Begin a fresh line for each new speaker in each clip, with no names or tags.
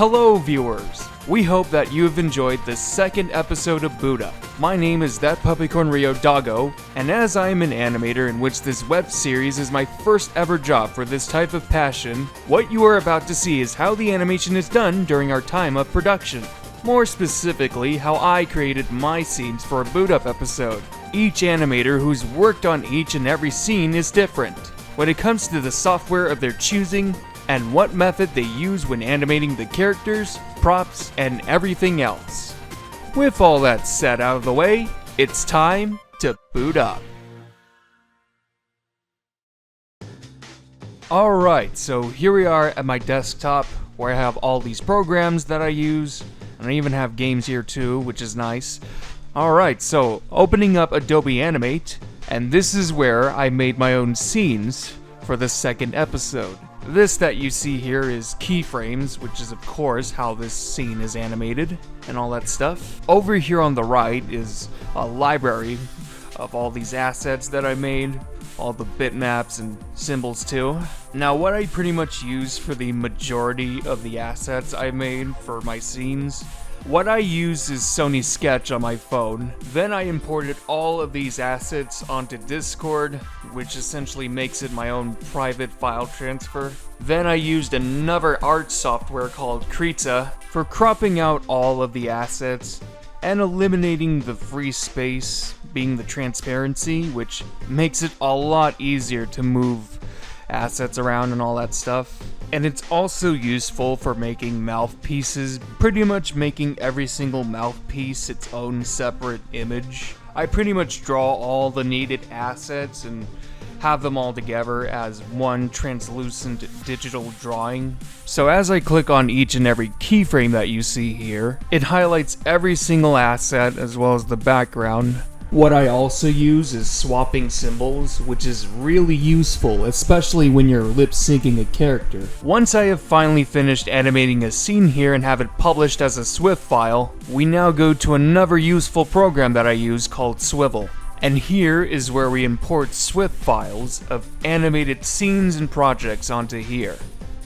Hello viewers! We hope that you have enjoyed the second episode of Boot Up. My name is ThatPuppycornrioDoggo, and as I am an animator in which this web series is my first ever job for this type of passion, what you are about to see is how the animation is done during our time of production. More specifically, how I created my scenes for a Boot Up episode. Each animator who's worked on each and every scene is different when it comes to the software of their choosing and what method they use when animating the characters, props, and everything else. With all that said out of the way, it's time to boot up. Alright, so here we are at my desktop where I have all these programs that I use, and I even have games here too, which is nice. Alright, so opening up Adobe Animate, and this is where I made my own scenes for the second episode. This that you see here is keyframes, which is of course how this scene is animated and all that stuff. Over here on the right is a library of all these assets that I made, all the bitmaps and symbols too. Now what I pretty much use for the majority of the assets I made for my scenes, what I use is Sony Sketch on my phone. Then I imported all of these assets onto Discord, which essentially makes it my own private file transfer. Then I used another art software called Krita for cropping out all of the assets and eliminating the free space, being the transparency, which makes it a lot easier to move assets around and all that stuff. And it's also useful for making mouthpieces, pretty much making every single mouthpiece its own separate image. I pretty much draw all the needed assets and have them all together as one translucent digital drawing. So as I click on each and every keyframe that you see here, it highlights every single asset as well as the background. What I also use is swapping symbols, which is really useful, especially when you're lip syncing a character. Once I have finally finished animating a scene here and have it published as a SWF file, we now go to another useful program that I use called Swivel. And here is where we import SWF files of animated scenes and projects onto here.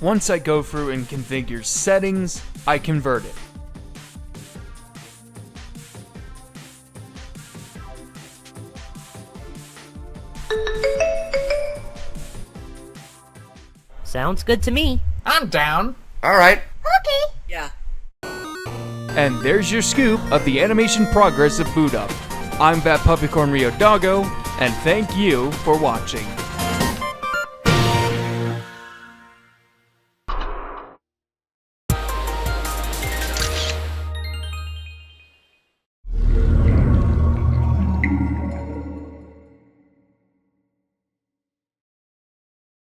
Once I go through and configure settings, I convert it.
Sounds good to me.
I'm down.
Alright.
Okay. Yeah.
And there's your scoop of the animation progress of Boot Up. I'm ThatPuppycornrioDoggo, and thank you for watching.